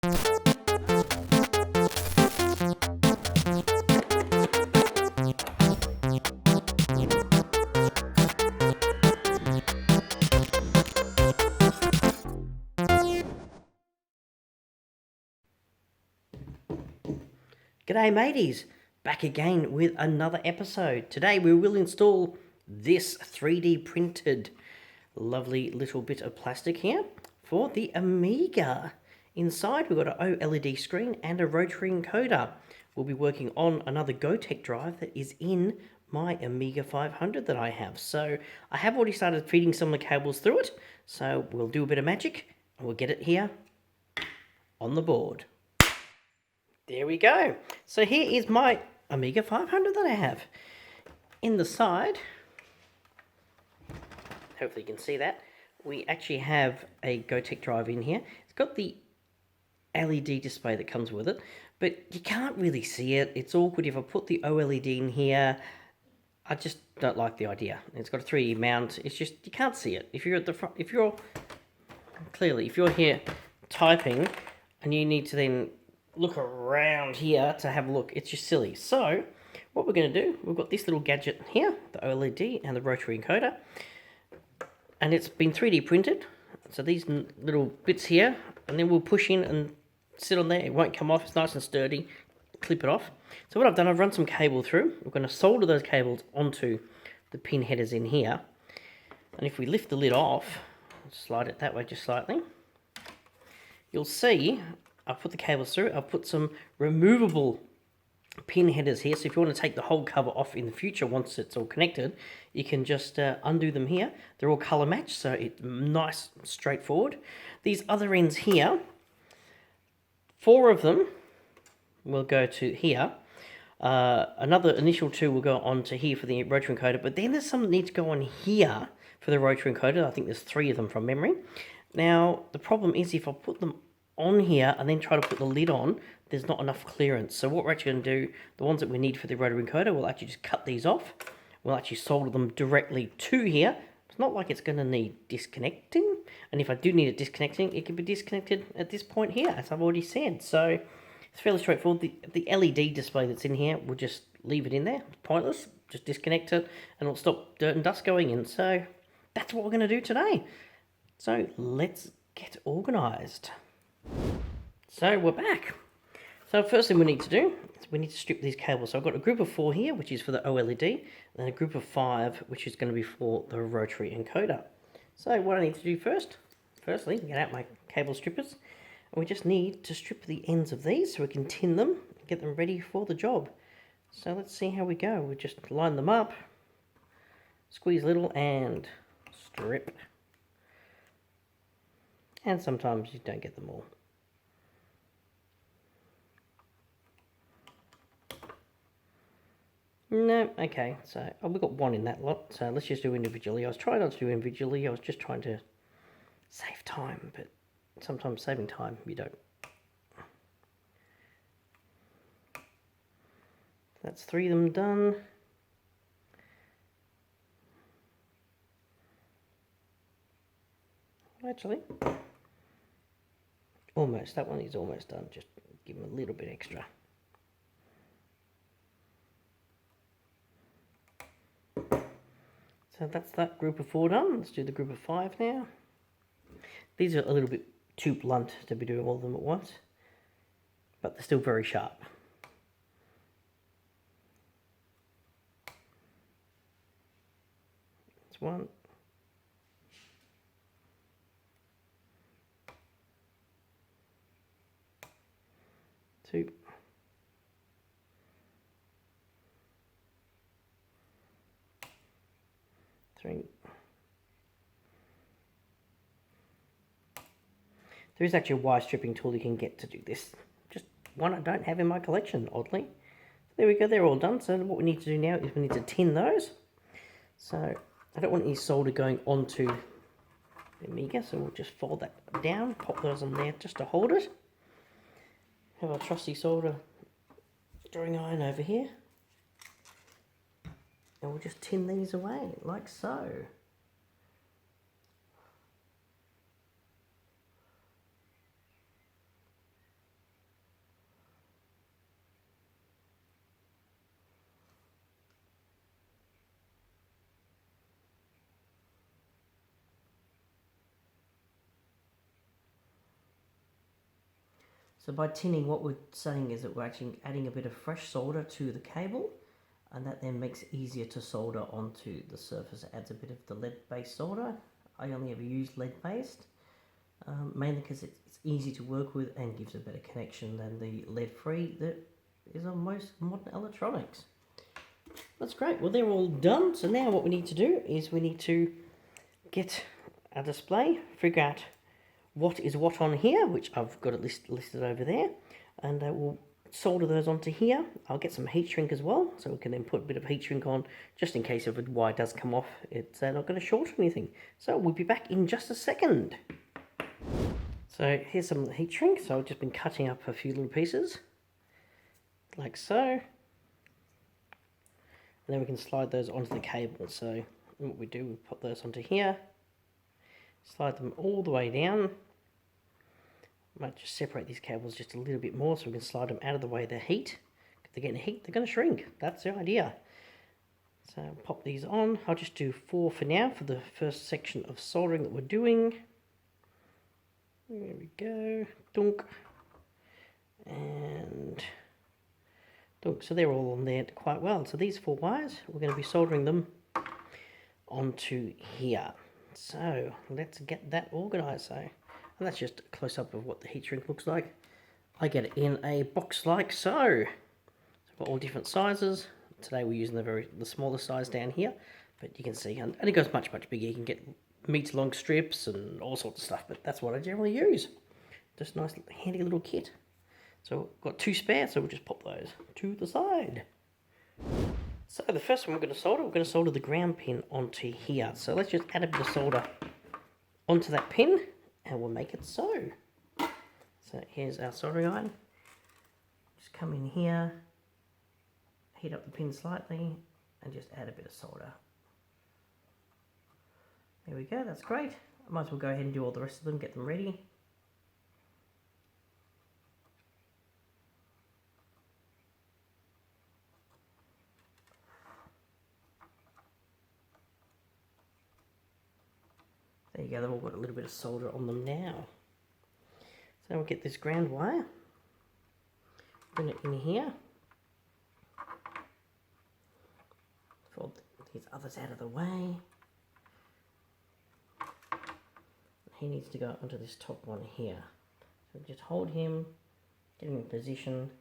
G'day mateys, back again with another episode. Today we will install this 3D printed lovely little bit of plastic here for the Amiga. Inside we've got an OLED screen and a rotary encoder. We'll be working on another Gotek drive that is in my Amiga 500 that I have. So I have already started feeding some of the cables through it, so we'll do a bit of magic and we'll get it here on the board. There we go. So here is my Amiga 500 that I have. In the side, hopefully you can see that, we actually have a Gotek drive in here. It's got the LED display that comes with it, but you can't really see it. It's awkward if I put the OLED in here. I just don't like the idea. It's got a 3D mount. It's just, you can't see it. If you're at the front, if you're here typing and you need to then look around here to have a look, it's just silly. So what we're going to do, we've got this little gadget here, the OLED and the rotary encoder, and it's been 3D printed. So these little bits here, and then we'll push in and sit on there. It won't come off. It's nice and sturdy. Clip it off. So what I've done, I've run some cable through. We're going to solder those cables onto the pin headers in here, and if we lift the lid off, slide it that way just slightly, you'll see I've put the cables through. I've put some removable pin headers here, so if you want to take the whole cover off in the future once it's all connected, you can just undo them here. They're all color matched, so it's nice, straightforward. These other ends here, 4 of them will go to here. Another initial 2 will go on to here for the rotary encoder, but then there's some that need to go on here for the rotary encoder. I think there's 3 of them from memory. Now, the problem is if I put them on here and then try to put the lid on, there's not enough clearance. So what we're actually going to do, the ones that we need for the rotary encoder, we'll actually just cut these off. We'll actually solder them directly to here. It's not like it's going to need disconnecting, and if I do need it disconnecting, it can be disconnected at this point here, as I've already said. So it's fairly straightforward. The LED display that's in here, we'll just leave it in there. It's pointless. Just disconnect it and it'll stop dirt and dust going in. So that's what we're going to do today. So let's get organised. So we're back. So first thing we need to do is we need to strip these cables. So I've got a group of 4 here, which is for the OLED, and a group of 5, which is going to be for the rotary encoder. So what I need to do firstly, get out my cable strippers, and we just need to strip the ends of these so we can tin them and get them ready for the job. So let's see how we go. We just line them up, squeeze a little, and strip. And sometimes you don't get them all. No, okay, so we've got 1 in that lot, so let's just do individually. I was trying not to do individually, I was just trying to save time, but sometimes saving time, you don't. That's 3 of them done. Actually, almost, that one is almost done, just give them a little bit extra. So that's that group of 4 done. Let's do the group of 5 now. These are a little bit too blunt to be doing all of them at once, but they're still very sharp. That's 1. 2. 3. There is actually a wire stripping tool you can get to do this. Just one I don't have in my collection, oddly. There we go, they're all done. So what we need to do now is we need to tin those. So I don't want any solder going onto the Amiga, so we'll just fold that down, pop those on there just to hold it. Have our trusty solder drawing iron over here. And we'll just tin these away, like so. So by tinning, what we're saying is that we're actually adding a bit of fresh solder to the cable, and that then makes it easier to solder onto the surface. It adds a bit of the lead-based solder. I only ever use lead-based, mainly because it's easy to work with and gives a better connection than the lead-free that is on most modern electronics. That's great. Well, they're all done. So now what we need to do is we need to get a display, figure out what is what on here, which I've got it listed over there, and we'll solder those onto here. I'll get some heat shrink as well, so we can then put a bit of heat shrink on, just in case if a wire does come off, it's not going to short or anything. So we'll be back in just a second. So here's some heat shrink. So I've just been cutting up a few little pieces, like so. And then we can slide those onto the cable. So what we do, we put those onto here, slide them all the way down. Might just separate these cables just a little bit more so we can slide them out of the way of the heat. If they're getting heat, they're going to shrink. That's the idea. So pop these on. I'll just do 4 for now for the first section of soldering that we're doing. There we go. Dunk. And dunk. So they're all on there quite well. So these 4 wires, we're going to be soldering them onto here. So let's get that organised. So, and that's just a close-up of what the heat shrink looks like. I get it in a box like so. I've got all different sizes. Today we're using the smaller size down here, but you can see, and it goes much bigger. You can get meter-long strips and all sorts of stuff, but that's what I generally use. Just a nice, handy little kit. So we've got 2 spare, so we'll just pop those to the side. So the first one we're going to solder the ground pin onto here. So let's just add a bit of solder onto that pin, and we'll make it so. So here's our soldering iron. Just come in here, heat up the pin slightly, and just add a bit of solder. There we go, that's great. I might as well go ahead and do all the rest of them, get them ready. There you go, they've all got a little bit of solder on them now. So we'll get this ground wire, bring it in here, fold these others out of the way. He needs to go onto this top one here. So just hold him, get him in position.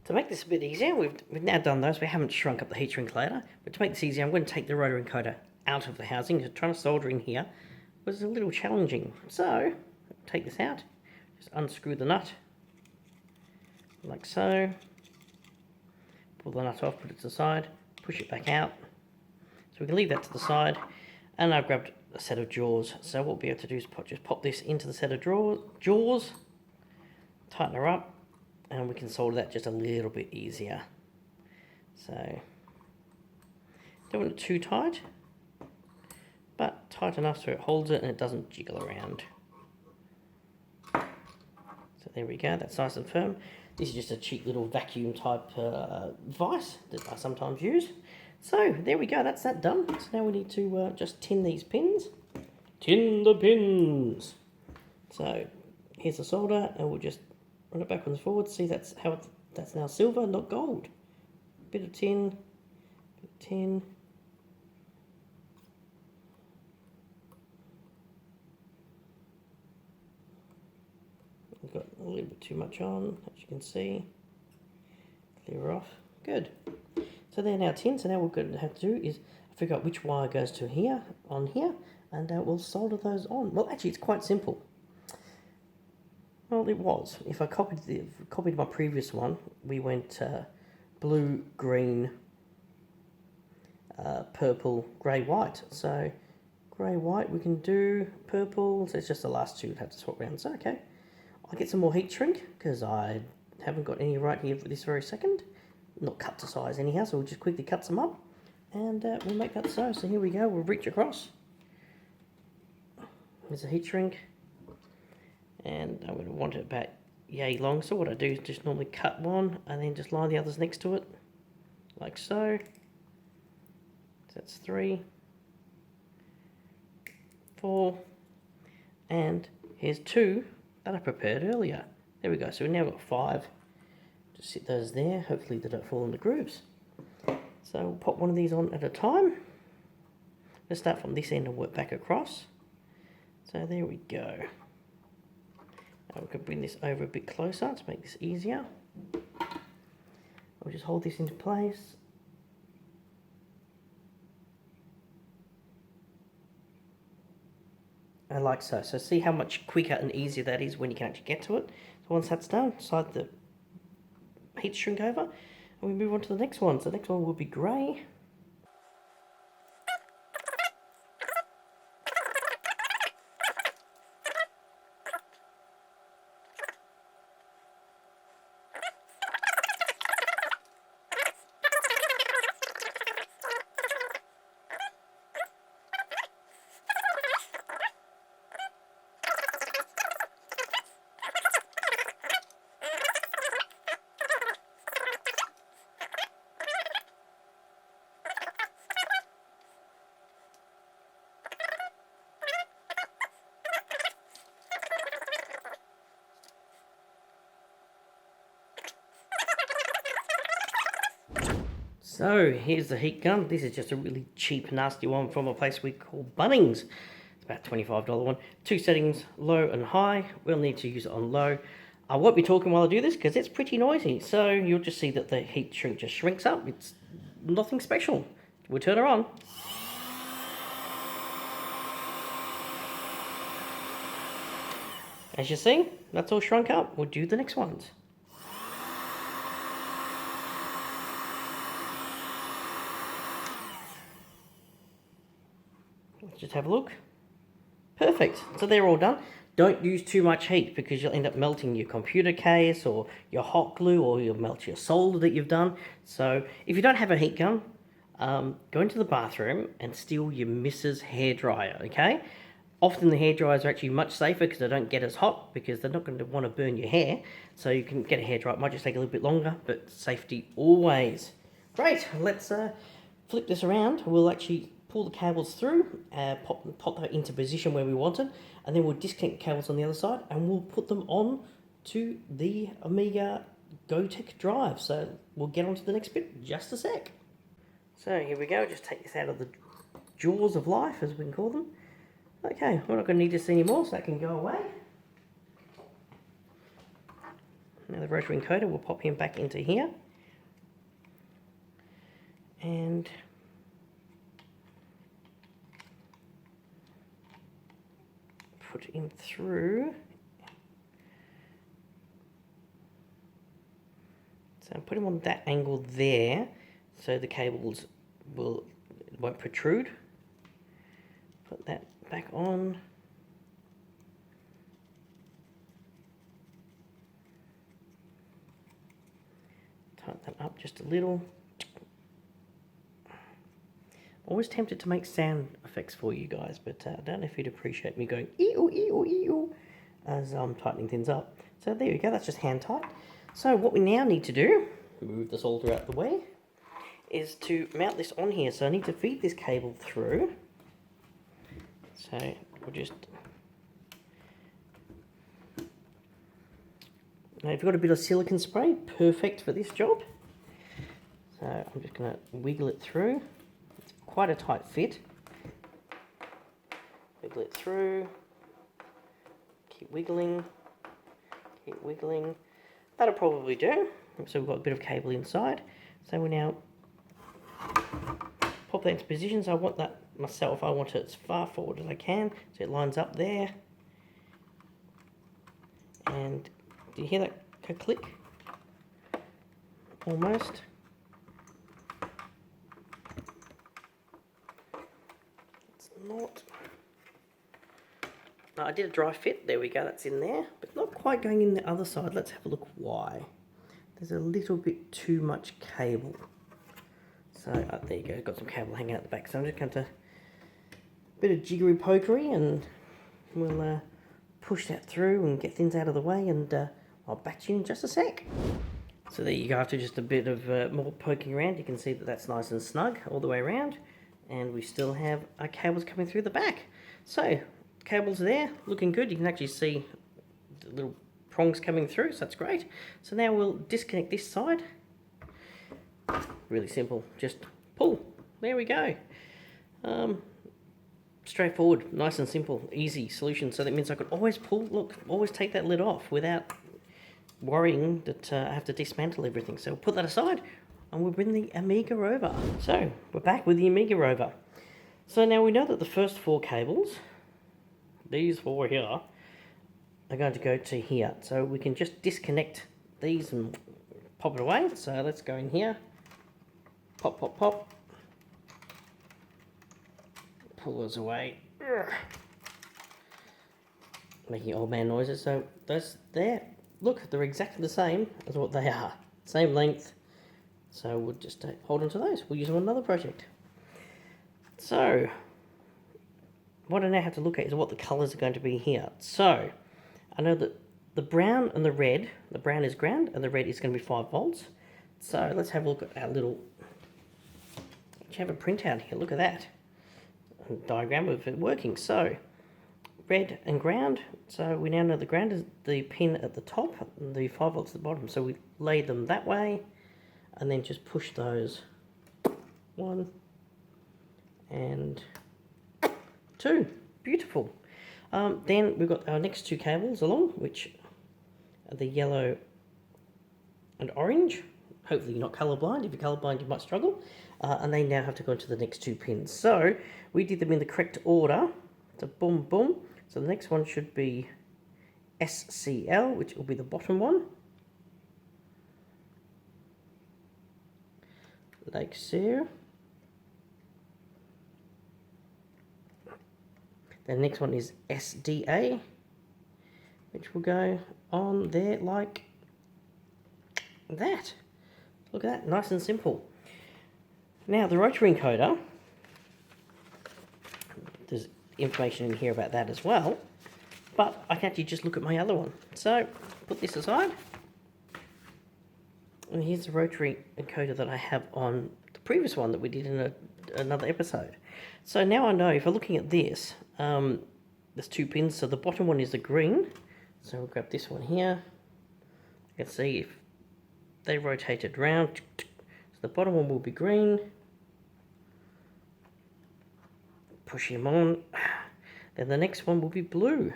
To make this a bit easier, we've now done those. We haven't shrunk up the heat shrink later, but to make this easier, I'm going to take the rotary encoder out of the housing, because trying to solder in here was a little challenging. So, take this out, just unscrew the nut, like so, pull the nut off, put it to the side, push it back out, so we can leave that to the side, and I've grabbed a set of jaws. So what we'll be able to do is just pop this into the set of jaws, tighten her up, and we can solder that just a little bit easier. So, don't want it too tight, but tight enough so it holds it and it doesn't jiggle around. So there we go, that's nice and firm. This is just a cheap little vacuum type vise that I sometimes use. So there we go, that's that done. So now we need to just tin these pins. Tin the pins! So here's the solder, and we'll just run it backwards and forwards. See, that's how that's now silver, not gold. Bit of tin, bit of tin. We've got a little put too much on, as you can see. Clear off. Good. So they're now tin. So now what we're going to have to do is figure out which wire goes to here, on here, and we'll solder those on. Well, actually, it's quite simple. Well, it was. If I copied my previous one, we went blue, green, purple, grey, white. So grey, white, we can do purple. So it's just the last two we'd have to swap around. So okay, I'll get some more heat shrink because I haven't got any right here for this very second. Not cut to size anyhow, so we'll just quickly cut some up and we'll make that so. So here we go. We'll reach across. There's a heat shrink. And I'm going to want it about yay long. So what I do is just normally cut one and then just line the others next to it, like so. So that's 3, 4, and here's 2 that I prepared earlier. There we go. So we've now got 5. Just sit those there. Hopefully they don't fall in the grooves. So we'll pop one of these on at a time. Let's start from this end and work back across. So there we go. We can bring this over a bit closer to make this easier. I'll just hold this into place. And like so. So see how much quicker and easier that is when you can actually get to it. So once that's done, slide the heat shrink over and we move on to the next one. So the next one will be grey. So here's the heat gun. This is just a really cheap, nasty one from a place we call Bunnings. It's about a $25 one. 2 settings, low and high. We'll need to use it on low. I won't be talking while I do this because it's pretty noisy. So you'll just see that the heat shrink just shrinks up. It's nothing special. We'll turn her on. As you see, that's all shrunk up. We'll do the next ones. Let's just have a look. Perfect. So they're all done. Don't use too much heat because you'll end up melting your computer case or your hot glue, or you'll melt your solder that you've done. So if you don't have a heat gun, go into the bathroom and steal your missus' hairdryer, okay? Often the hairdryers are actually much safer because they don't get as hot because they're not going to want to burn your hair. So you can get a hairdryer. It might just take a little bit longer, but safety always. Great. Let's flip this around. We'll actually pull the cables through, pop that into position where we want it, and then we'll disconnect the cables on the other side and we'll put them on to the Amiga Gotek drive. So we'll get on to the next bit in just a sec. So here we go, just take this out of the jaws of life, as we can call them. Okay, we're not going to need this anymore, so that can go away. Now the rotary encoder, we'll pop him back into here. And put him through. So put him on that angle there, so the cables won't protrude. Put that back on. Tighten that up just a little. Always tempted to make sound effects for you guys, but I don't know if you'd appreciate me going ee-oo, ee-oo, ee-oo as I'm tightening things up. So there we go, that's just hand tight. So what we now need to do, move the solder out the way, is to mount this on here. So I need to feed this cable through. So we'll just... Now if you've got a bit of silicone spray, perfect for this job. So I'm just going to wiggle it through. Quite a tight fit. Wiggle it through. Keep wiggling. Keep wiggling. That'll probably do. So we've got a bit of cable inside. So we now pop that into position. So I want that myself. I want it as far forward as I can. So it lines up there. And do you hear that click? Almost. It's not. I did a dry fit. There we go. That's in there. But not quite going in the other side. Let's have a look why. There's a little bit too much cable. So there you go. Got some cable hanging out the back. So I'm just going to bit of jiggery pokery and we'll push that through and get things out of the way, and I'll back to you in just a sec. So there you go. After just a bit of more poking around, you can see that that's nice and snug all the way around, and we still have our cables coming through the back. So cables there, looking good. You can actually see the little prongs coming through, so that's great. So now we'll disconnect this side. Really simple, just pull. There we go. Straightforward, nice and simple, easy solution. So that means I could always pull, look, always take that lid off without worrying that I have to dismantle everything. So we'll put that aside and we'll bring the Amiga over. So we're back with the Amiga over. So now we know that the first 4 cables, these 4 here, are going to go to here. So we can just disconnect these and pop it away. So let's go in here, pop, pop, pop. Pull those away. Making old man noises. So those there, look, they're exactly the same as what they are. Same length. So we'll just hold on to those. We'll use them on another project. So what I now have to look at is what the colours are going to be here. So I know that the brown and the brown is ground and the red is going to be 5 volts. So let's have a look at our little, you have a printout here. Look at that. Diagram of it working. So red and ground, so we now know the ground is the pin at the top and the 5 volts at the bottom, so we lay them that way and then just push those 1 and 2. Beautiful. Then we've got our next 2 cables along, which are the yellow and orange. Hopefully you're not colourblind. If you're colourblind, you might struggle. And they now have to go into the next 2 pins. So we did them in the correct order. So boom, boom. So the next one should be SCL, which will be the bottom one. Like so. The next one is SDA, which will go on there like that. Look at that, nice and simple. Now the rotary encoder, there's information in here about that as well, but I can actually just look at my other one. So put this aside, and here's the rotary encoder that I have on the previous one that we did in another episode. So now I know if I'm looking at this, there's 2 pins, so the bottom one is the green, so we'll grab this one here. You can see if they rotated round, so the bottom one will be green. Push him on. Then the next one will be blue.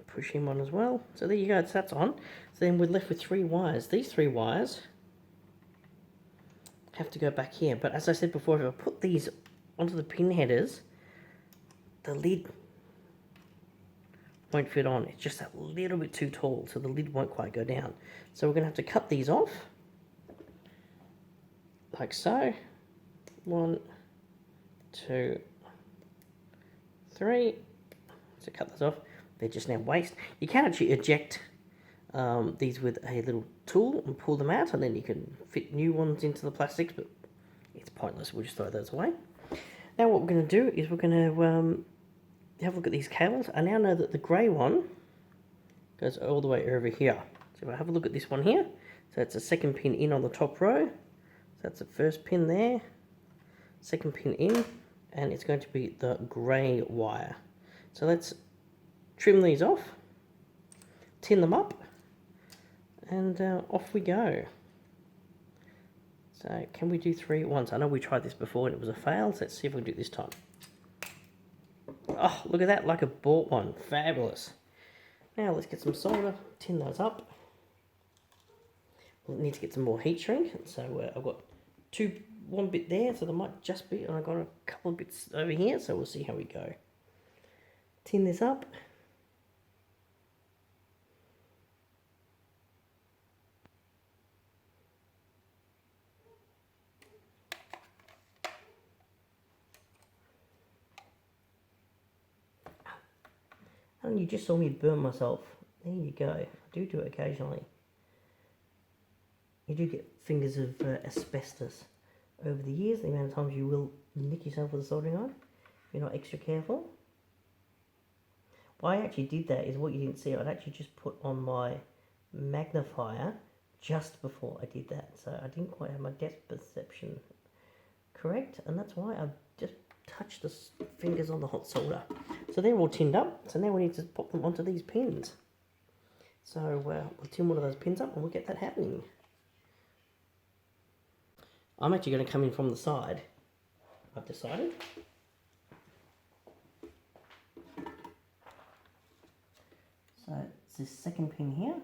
Push him on as well. So there you go, so that's on. So then we're left with 3 wires. These 3 wires have to go back here. But as I said before, if I put these onto the pin headers, the lid won't fit on. It's just a little bit too tall, so the lid won't quite go down. So we're going to have to cut these off, like so. 1, 2, 3. So cut those off. They're just now waste. You can actually eject these with a little tool and pull them out, and then you can fit new ones into the plastics, but it's pointless. We'll just throw those away. Now what we're going to do is we're going to have a look at these cables. I now know that the grey one goes all the way over here. So if I have a look at this one here, so it's a second pin in on the top row. So that's the first pin there, second pin in, and it's going to be the grey wire. So let's trim these off, tin them up, and off we go. So can we do 3 at once? I know we tried this before and it was a fail, so let's see if we can do it this time. Oh, look at that, like I bought one. Fabulous. Now let's get some solder, tin those up. We'll need to get some more heat shrink. So I've got one bit there, so there might just be, and I've got a couple of bits over here, so we'll see how we go. Tin this up. And you just saw me burn myself. There you go. I do it occasionally. You do get fingers of asbestos over the years, the amount of times you will nick yourself with a soldering iron if you're not extra careful. Why I actually did that is what you didn't see. I'd actually just put on my magnifier just before I did that. So I didn't quite have my depth perception correct, and that's why I've just touched the fingers on the hot solder. So they're all tinned up, so now we need to pop them onto these pins. So we'll tin one of those pins up and we'll get that happening. I'm actually going to come in from the side, I've decided. So it's this second pin here.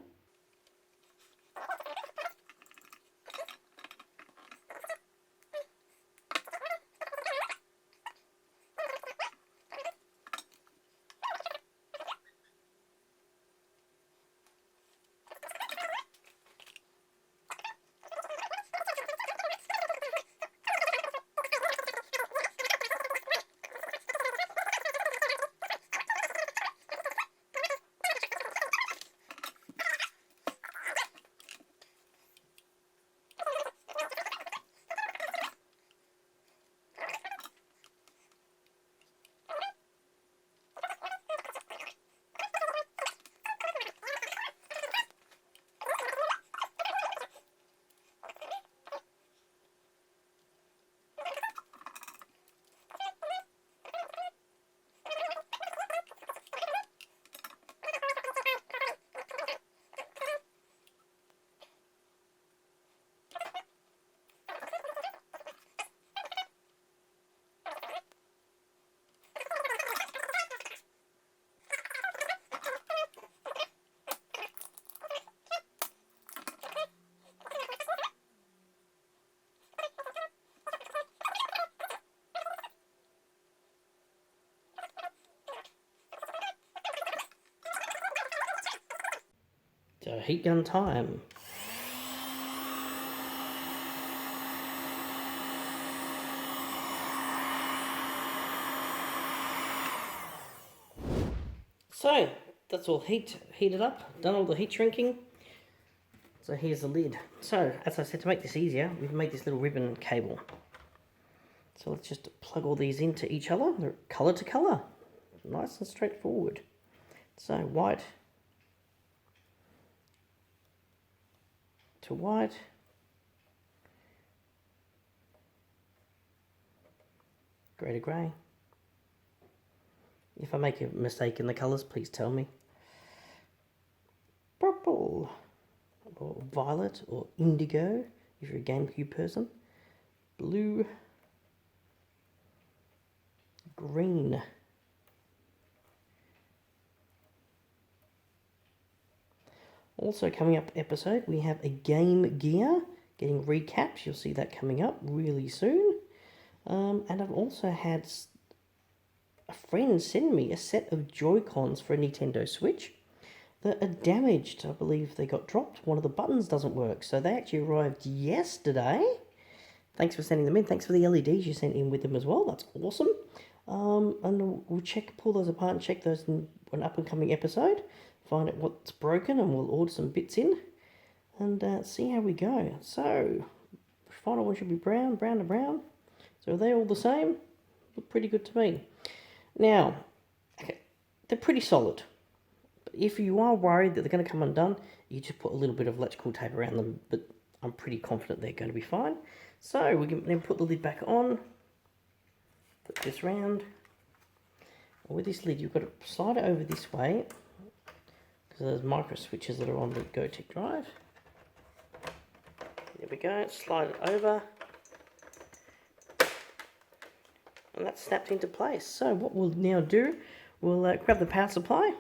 So heat gun time. So that's all heated up, done all the heat shrinking. So here's the lid. So as I said, to make this easier, we've made this little ribbon cable. So let's just plug all these into each other. They're colour to colour. Nice and straightforward. So white to white. Grey to grey. If I make a mistake in the colours, please tell me. Purple, or violet, or indigo, if you're a GameCube person. Blue, green. Also coming up episode, we have a Game Gear getting recaps. You'll see that coming up really soon. And I've also had a friend send me a set of Joy-Cons for a Nintendo Switch that are damaged. I believe they got dropped. One of the buttons doesn't work. So they actually arrived yesterday. Thanks for sending them in. Thanks for the LEDs you sent in with them as well. That's awesome. And we'll pull those apart and check those in an up-and-coming episode. Find out what's broken and we'll order some bits in. And see how we go. So, final one should be brown to brown. So are they all the same? Look pretty good to me. Now, okay, they're pretty solid. But if you are worried that they're going to come undone, you just put a little bit of electrical tape around them. But I'm pretty confident they're going to be fine. So we can then put the lid back on. Put this round. And with this lid, you've got to slide it over this way. Because there's micro switches that are on the Gotek drive. There we go. Slide it over. And that's snapped into place. So what we'll now do, we'll grab the power supply.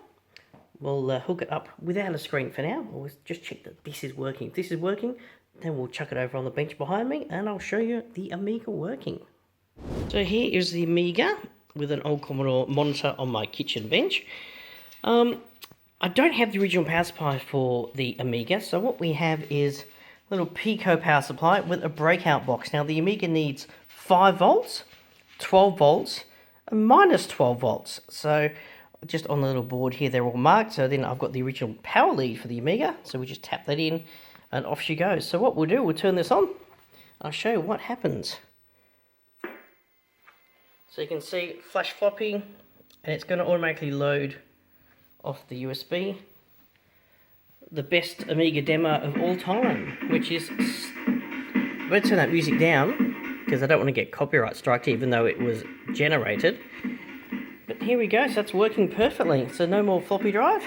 We'll hook it up without a screen for now. We'll just check that this is working. If this is working, then we'll chuck it over on the bench behind me and I'll show you the Amiga working. So here is the Amiga with an old Commodore monitor on my kitchen bench. I don't have the original power supply for the Amiga, so what we have is a little Pico power supply with a breakout box. Now the Amiga needs 5 volts, 12 volts, and minus 12 volts. So just on the little board here, they're all marked. So then I've got the original power lead for the Amiga. So we just tap that in and off she goes. So what we'll do, we'll turn this on. I'll show you what happens. So you can see flash floppy, and it's going to automatically load off the USB. The best Amiga demo of all time, which is... I'm going to turn that music down because I don't want to get copyright striked even though it was generated. But here we go, so that's working perfectly. So no more floppy drive.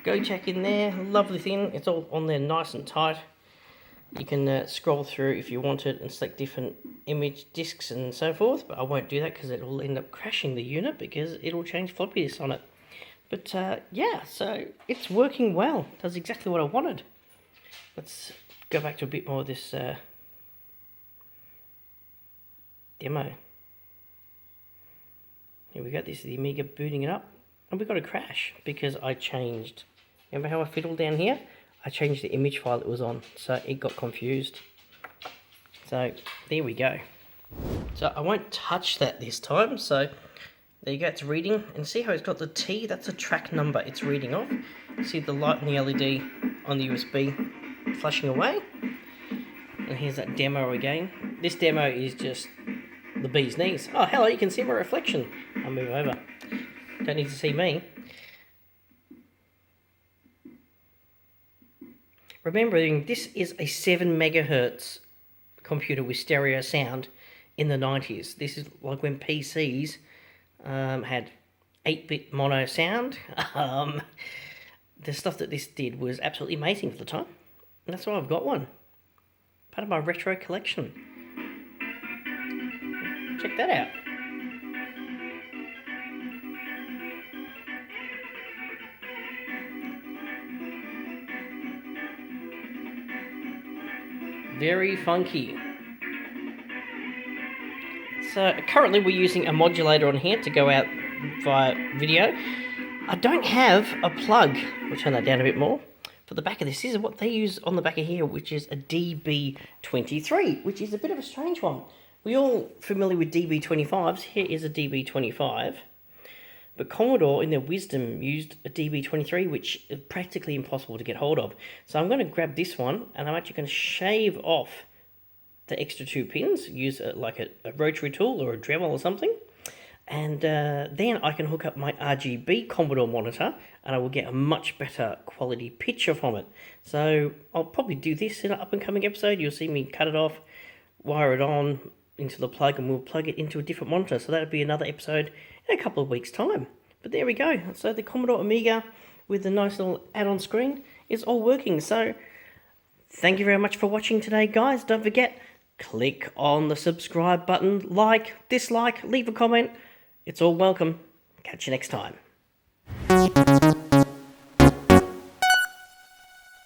Go check in there, lovely thing. It's all on there nice and tight. You can scroll through if you want it and select different image discs and so forth, but I won't do that because it will end up crashing the unit because it'll change floppy disks on it. But yeah, so it's working well. It does exactly what I wanted. Let's go back to a bit more of this demo. Here we go, this is the Amiga booting it up. And we got a crash because I changed. Remember how I fiddled down here? I changed the image file it was on, so it got confused. So there we go. So I won't touch that this time, so there you go, it's reading. And see how it's got the T? That's a track number it's reading off. See the light in the LED on the USB flashing away. And here's that demo again. This demo is just the bee's knees. Oh, hello, you can see my reflection. I'll move over. Don't need to see me. Remembering this is a 7 megahertz computer with stereo sound in the 90s. This is like when PCs had 8-bit mono sound. The stuff that this did was absolutely amazing for the time. And that's why I've got one. Part of my retro collection. Check that out. Very funky. So currently we're using a modulator on here to go out via video. I don't have a plug. We'll turn that down a bit more. For the back of this, this is what they use on the back of here, which is a DB23, which is a bit of a strange one. We're all familiar with DB25s. Here is a DB25. But Commodore, in their wisdom, used a DB23, which is practically impossible to get hold of. So I'm going to grab this one, and I'm actually going to shave off the extra 2 pins, use like a rotary tool or a Dremel or something. And then I can hook up my RGB Commodore monitor, and I will get a much better quality picture from it. So I'll probably do this in an up-and-coming episode. You'll see me cut it off, wire it on into the plug, and we'll plug it into a different monitor. So that'll be another episode in a couple of weeks' time. But there we go. So the Commodore Amiga with the nice little add-on screen is all working. So thank you very much for watching today, guys. Don't forget, click on the subscribe button, like, dislike, leave a comment. It's all welcome. Catch you next time.